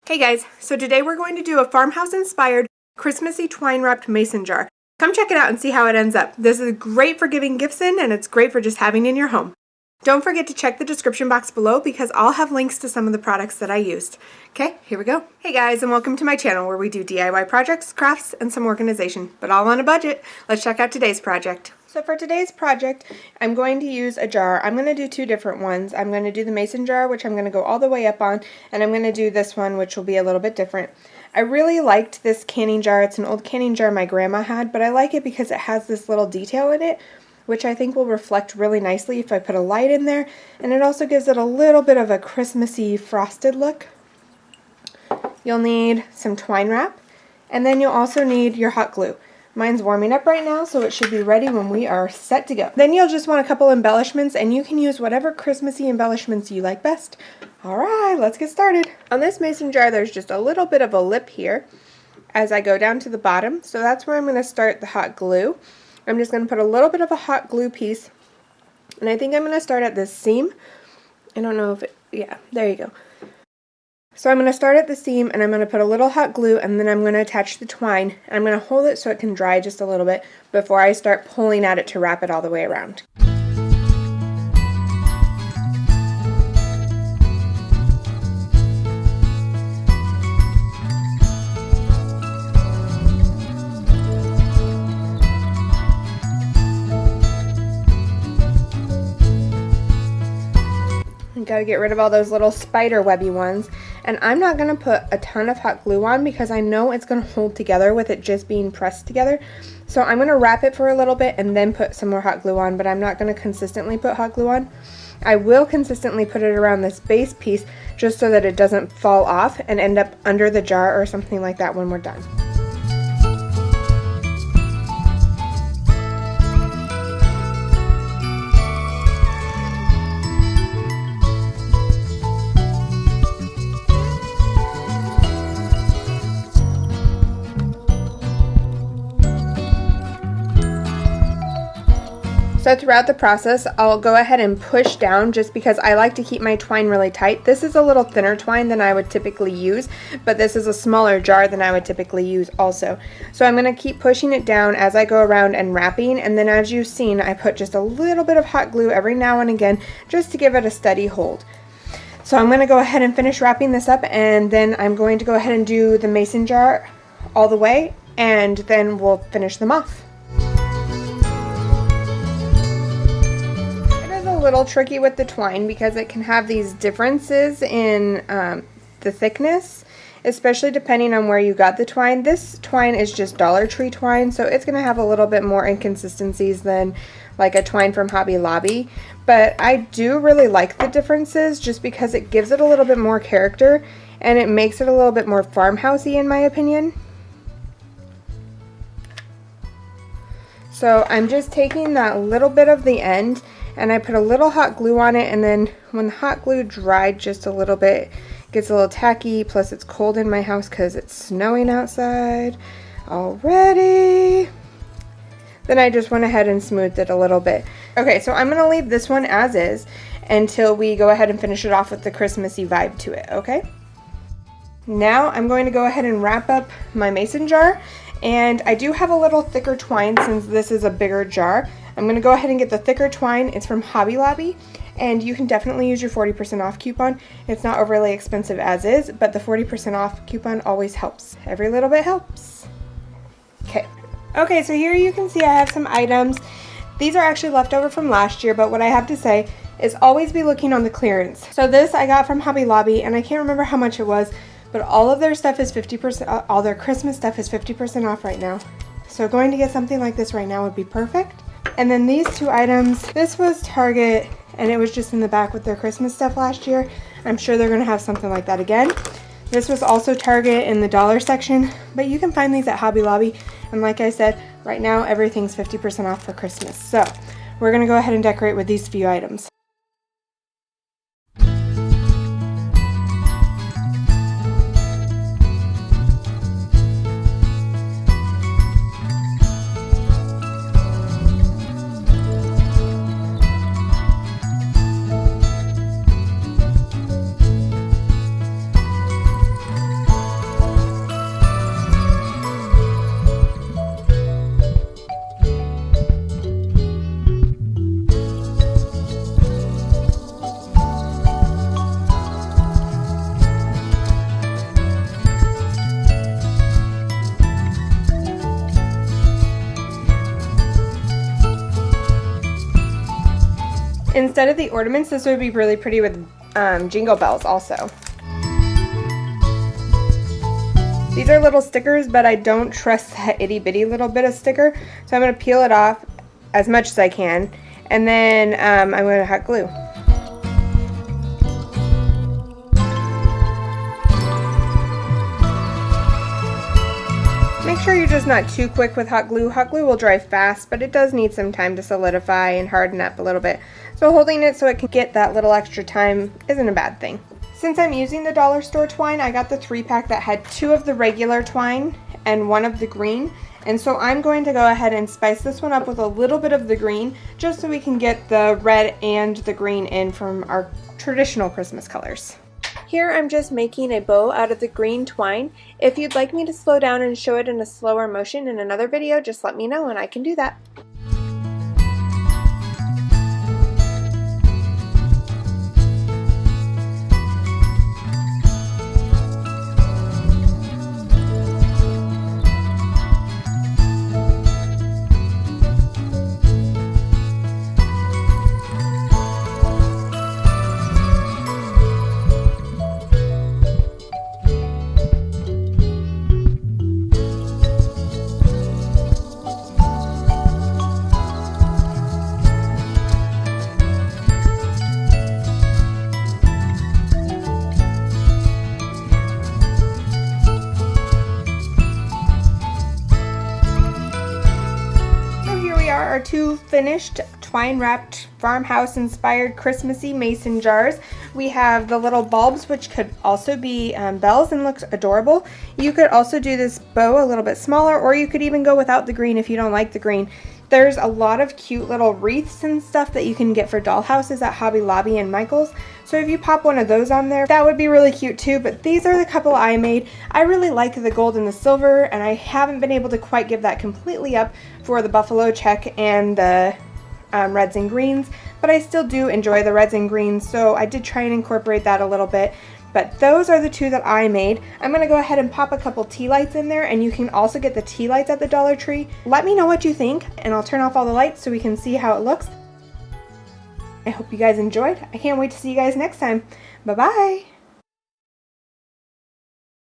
Okay guys, so today we're going to do a farmhouse inspired Christmassy twine wrapped mason jar. Come check it out and see how it ends up. This is great for giving gifts in, and it's great for just having in your home. Don't forget to check the description box below because I'll have links to some of the products that I used. Okay, here we go. Hey guys, and welcome to my channel where we do DIY projects, crafts, and some organization, but all on a budget. Let's check out today's project. So for today's project, I'm going to use a jar. I'm going to do two different ones. I'm going to do the mason jar, which I'm going to go all the way up on, and I'm going to do this one, which will be a little bit different. I really liked this canning jar. It's an old canning jar my grandma had, but I like it because it has this little detail in it, which I think will reflect really nicely if I put a light in there, and it also gives it a little bit of a Christmassy frosted look. You'll need some twine wrap, and then you'll also need your hot glue. Mine's warming up right now, so it should be ready when we are set to go. Then you'll just want a couple embellishments, and you can use whatever Christmassy embellishments you like best. Alright, let's get started. On this mason jar, there's just a little bit of a lip here as I go down to the bottom, so that's where I'm going to start the hot glue. I'm just going to put a little bit of a hot glue piece, and I think I'm going to start at this seam. I don't know if it, yeah, there you go. So I'm going to start at the seam, and I'm going to put a little hot glue, and then I'm going to attach the twine, and I'm going to hold it so it can dry just a little bit before I start pulling at it to wrap it all the way around. Got to get rid of all those little spider webby ones, and I'm not going to put a ton of hot glue on because I know it's going to hold together with it just being pressed together. So I'm going to wrap it for a little bit and then put some more hot glue on, but I'm not going to consistently put hot glue on. I will consistently put it around this base piece just so that it doesn't fall off and end up under the jar or something like that when we're done. So throughout the process, I'll go ahead and push down just because I like to keep my twine really tight. This is a little thinner twine than I would typically use, but this is a smaller jar than I would typically use also. So I'm going to keep pushing it down as I go around and wrapping, and then as you've seen, I put just a little bit of hot glue every now and again just to give it a steady hold. So I'm going to go ahead and finish wrapping this up, and then I'm going to go ahead and do the mason jar all the way, and then we'll finish them off. Little tricky with the twine because it can have these differences in the thickness, especially depending on where you got the twine. This twine is just Dollar Tree twine, so it's going to have a little bit more inconsistencies than like a twine from Hobby Lobby, but I do really like the differences just because it gives it a little bit more character and it makes it a little bit more farmhousey in my opinion. So I'm just taking that little bit of the end and I put a little hot glue on it, and then when the hot glue dried just a little bit, it gets a little tacky, plus it's cold in my house because it's snowing outside already. Then I just went ahead and smoothed it a little bit. Okay, so I'm going to leave this one as is until we go ahead and finish it off with the Christmassy vibe to it, okay? Now I'm going to go ahead and wrap up my mason jar, and I do have a little thicker twine since this is a bigger jar. I'm going to go ahead and get the thicker twine. It's from Hobby Lobby, and you can definitely use your 40% off coupon. It's not overly expensive as is, but the 40% off coupon always helps. Every little bit helps. Okay, so here you can see I have some items. These are actually leftover from last year, but what I have to say is always be looking on the clearance. So this I got from Hobby Lobby, and I can't remember how much it was, but all of their stuff is 50%, all their Christmas stuff is 50% off right now. So going to get something like this right now would be perfect. And then these two items, this was Target, and it was just in the back with their Christmas stuff last year. I'm sure they're going to have something like that again. This was also Target in the dollar section, but you can find these at Hobby Lobby. And like I said, right now everything's 50% off for Christmas. So we're going to go ahead and decorate with these few items. Instead of the ornaments, this would be really pretty with jingle bells also. These are little stickers, but I don't trust that itty bitty little bit of sticker, so I'm going to peel it off as much as I can, and then I'm going to hot glue. Make sure you're just not too quick with hot glue. Hot glue will dry fast, but it does need some time to solidify and harden up a little bit. So holding it so it can get that little extra time isn't a bad thing. Since I'm using the dollar store twine, I got the 3-pack that had 2 of the regular twine and 1 of the green. And so I'm going to go ahead and spice this one up with a little bit of the green, just so we can get the red and the green in from our traditional Christmas colors. Here I'm just making a bow out of the green twine. If you'd like me to slow down and show it in a slower motion in another video, just let me know and I can do that. Our 2 finished twine wrapped farmhouse inspired Christmassy mason jars. We have the little bulbs, which could also be bells and looks adorable. You could also do this bow a little bit smaller, or you could even go without the green if you don't like the green. There's a lot of cute little wreaths and stuff that you can get for doll houses at Hobby Lobby and Michael's. So if you pop one of those on there, that would be really cute too. But these are the couple I made. I really like the gold and the silver, and I haven't been able to quite give that completely up for the buffalo check and the reds and greens, but I still do enjoy the reds and greens, so I did try and incorporate that a little bit. But those are the 2 that I made. I'm going to go ahead and pop a couple tea lights in there, and you can also get the tea lights at the Dollar Tree. Let me know what you think, and I'll turn off all the lights so we can see how it looks. I hope you guys enjoyed. I can't wait to see you guys next time. Bye-bye!